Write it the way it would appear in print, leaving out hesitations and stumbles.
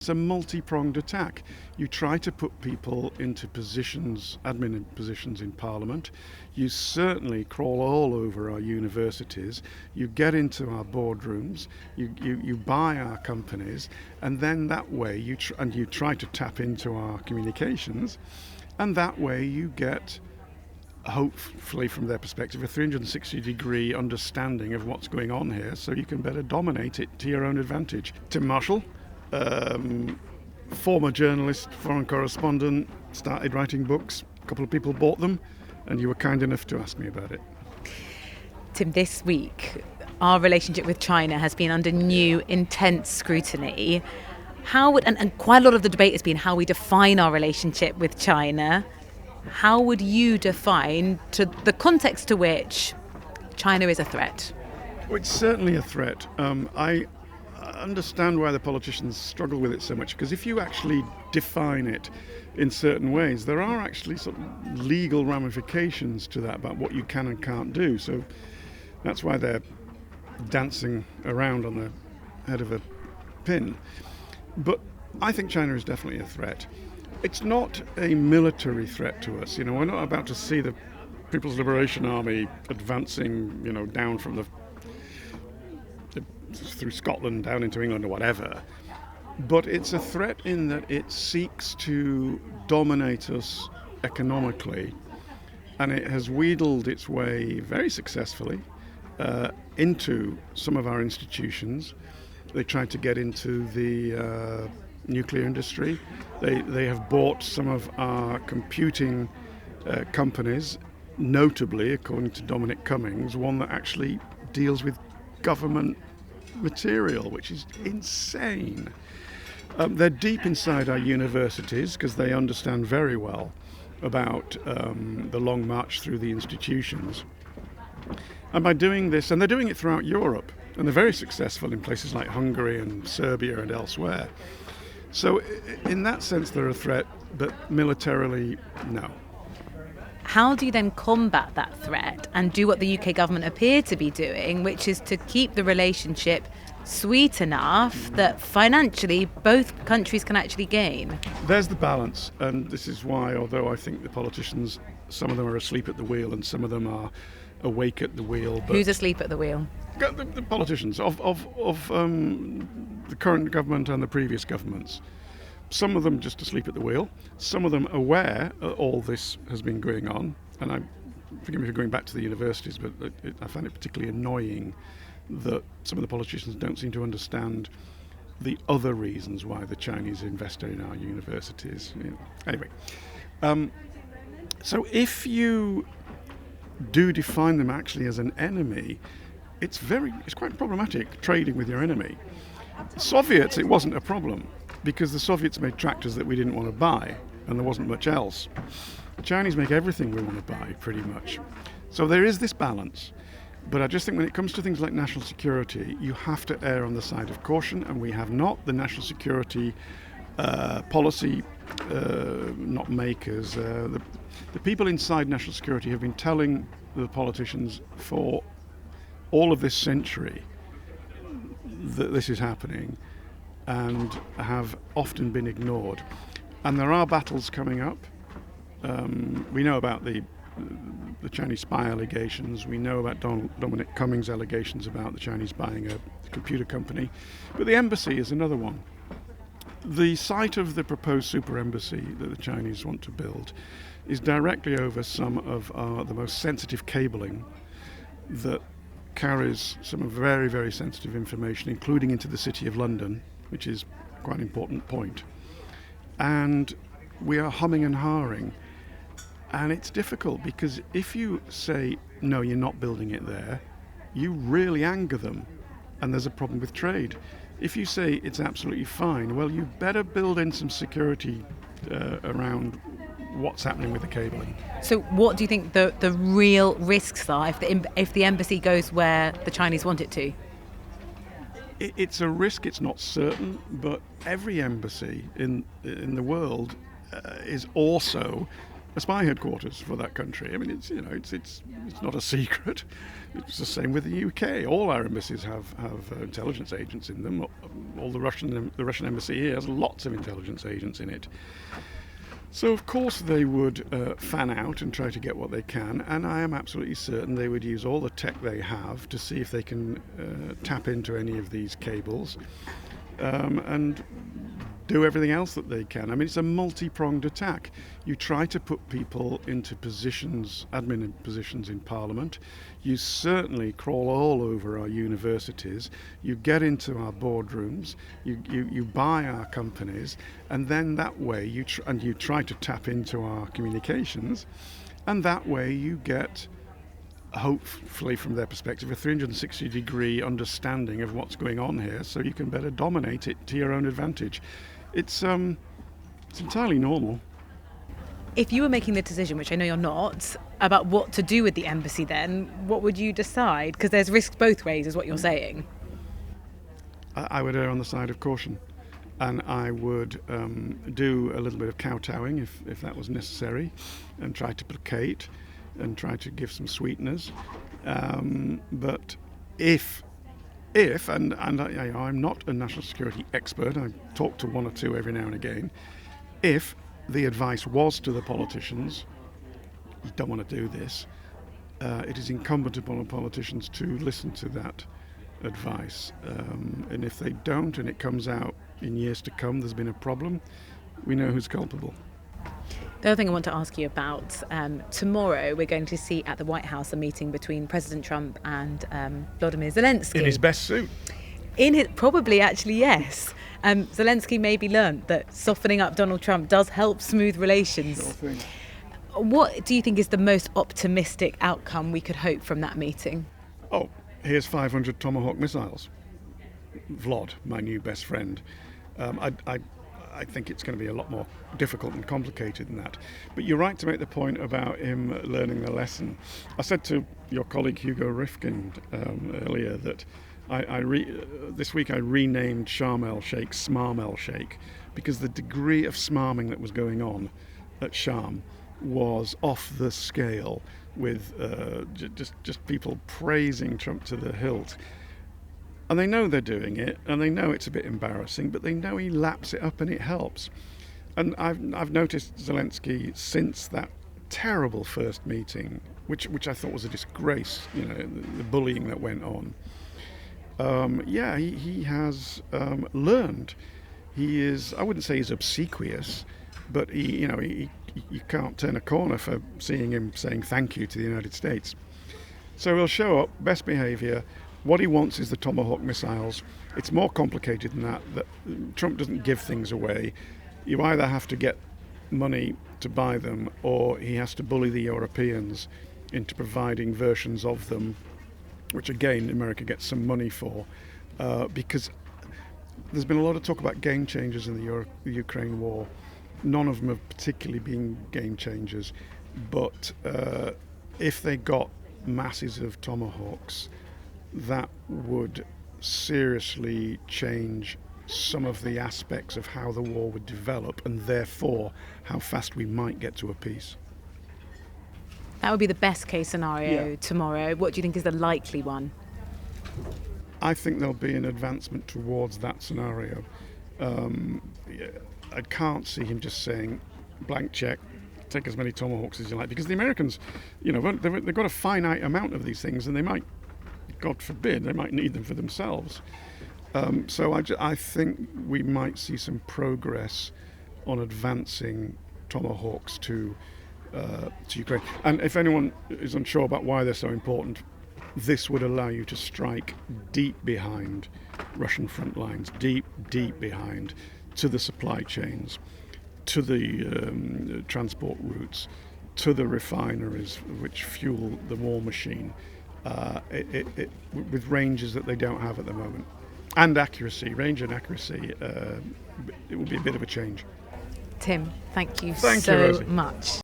It's a multi-pronged attack. You try to put people into positions, admin positions in Parliament. You certainly crawl all over our universities. You get into our boardrooms. You buy our companies, and then that way you try to tap into our communications, and that way you get, hopefully from their perspective, a 360-degree understanding of what's going on here, so you can better dominate it to your own advantage. Tim Marshall, former journalist, foreign correspondent, started writing books. A couple of people bought them, and you were kind enough to ask me about it. Tim, this week, our relationship with China has been under new, intense scrutiny. And quite a lot of the debate has been how we define our relationship with China. How would you define to the context to which China is a threat? Well, it's certainly a threat. I understand why the politicians struggle with it so much, because if you actually define it in certain ways, there are actually sort of legal ramifications to that about what you can and can't do. So that's why they're dancing around on the head of a pin. But I think China is definitely a threat. It's not a military threat to us. We're not about to see the People's Liberation Army advancing, down from through Scotland down into England or whatever. But it's a threat in that it seeks to dominate us economically, and it has wheedled its way very successfully into some of our institutions. They tried to get into the nuclear industry. They have bought some of our computing companies, notably, according to Dominic Cummings, one that actually deals with government material, which is insane. They're deep inside our universities because they understand very well about the long march through the institutions. And by doing this, and they're doing it throughout Europe, and they're very successful in places like Hungary and Serbia and elsewhere. So in that sense, they're a threat, but militarily, no. How do you then combat that threat and do what the UK government appear to be doing, which is to keep the relationship sweet enough that financially both countries can actually gain? There's the balance, and this is why, although I think the politicians, some of them are asleep at the wheel and some of them are awake at the wheel. But who's asleep at the wheel? The politicians of the current government and the previous governments. Some of them just asleep at the wheel, some of them aware all this has been going on, and forgive me for going back to the universities, but I find it particularly annoying that some of the politicians don't seem to understand the other reasons why the Chinese invest in our universities. Anyway, so if you do define them actually as an enemy, it's quite problematic trading with your enemy. The Soviets, it wasn't a problem, because the Soviets made tractors that we didn't want to buy, and there wasn't much else. The Chinese make everything we want to buy, pretty much. So there is this balance. But I just think when it comes to things like national security, you have to err on the side of caution, and we have not. The national security policy not makers. The people inside national security have been telling the politicians for all of this century that this is happening, and have often been ignored. And there are battles coming up. We know about the Chinese spy allegations. We know about Dominic Cummings' allegations about the Chinese buying a computer company. But the embassy is another one. The site of the proposed super embassy that the Chinese want to build is directly over some of the most sensitive cabling that carries some very, very sensitive information, including into the City of London, which is quite an important point. And we are humming and hawing. And it's difficult, because if you say, no, you're not building it there, you really anger them, and there's a problem with trade. If you say it's absolutely fine, well, you better build in some security around what's happening with the cabling. So what do you think the real risks are if the embassy goes where the Chinese want it to? It's a risk, it's not certain, but every embassy in the world is also a spy headquarters for that country. I mean, it's not a secret. It's the same with the UK. All our embassies have intelligence agents in them. All the Russian embassy here has lots of intelligence agents in it. So of course they would fan out and try to get what they can, and I am absolutely certain they would use all the tech they have to see if they can tap into any of these cables and do everything else that they can. I mean, it's a multi-pronged attack. You try to put people into positions, admin positions in Parliament. You certainly crawl all over our universities. You get into our boardrooms. You buy our companies, and then that way you try to tap into our communications, and that way you get, hopefully from their perspective, a 360-degree understanding of what's going on here, so you can better dominate it to your own advantage. It's entirely normal. If you were making the decision, which I know you're not, about what to do with the embassy then, what would you decide? Because there's risks both ways, is what you're saying. I would err on the side of caution, and I would do a little bit of kowtowing if that was necessary, and try to placate and try to give some sweeteners. But if I'm not a national security expert, I talk to one or two every now and again, if the advice was to the politicians, you don't want to do this, it is incumbent upon the politicians to listen to that advice. And if they don't, and it comes out in years to come there's been a problem, we know who's culpable. The other thing I want to ask you about, tomorrow we're going to see at the White House a meeting between President Trump and Volodymyr Zelensky. In his best suit. Probably, actually, yes. Zelensky maybe learnt that softening up Donald Trump does help smooth relations. Sure thing. What do you think is the most optimistic outcome we could hope from that meeting? Oh, here's 500 Tomahawk missiles. Vlad, my new best friend. I think it's going to be a lot more difficult and complicated than that. But you're right to make the point about him learning the lesson. I said to your colleague Hugo Rifkind earlier that this week I renamed Sharm el-Sheikh Smarm el-Sheikh, because the degree of smarming that was going on at Sharm was off the scale, with just people praising Trump to the hilt. And they know they're doing it, and they know it's a bit embarrassing, but they know he laps it up and it helps. And I've noticed Zelensky since that terrible first meeting, which I thought was a disgrace, the bullying that went on. He has learned. He is, I wouldn't say he's obsequious, but you can't turn a corner for seeing him saying thank you to the United States. So he'll show up, best behaviour. What he wants is the Tomahawk missiles. It's more complicated than that Trump doesn't give things away. You either have to get money to buy them, or he has to bully the Europeans into providing versions of them, which again America gets some money for, because there's been a lot of talk about game changers in the Ukraine war. None of them have particularly been game changers, but if they got masses of Tomahawks, that would seriously change some of the aspects of how the war would develop, and therefore how fast we might get to a peace. That would be the best case scenario tomorrow. What do you think is the likely one? I think there'll be an advancement towards that scenario. I can't see him just saying, blank check, take as many Tomahawks as you like, because the Americans, they've got a finite amount of these things, and they might, God forbid, they might need them for themselves. So I think we might see some progress on advancing Tomahawks to Ukraine. And if anyone is unsure about why they're so important, this would allow you to strike deep behind Russian front lines, deep behind, to the supply chains, to the transport routes, to the refineries which fuel the war machine. With ranges that they don't have at the moment, and range and accuracy, it will be a bit of a change. Tim, thank you Thank you, Rosie. much.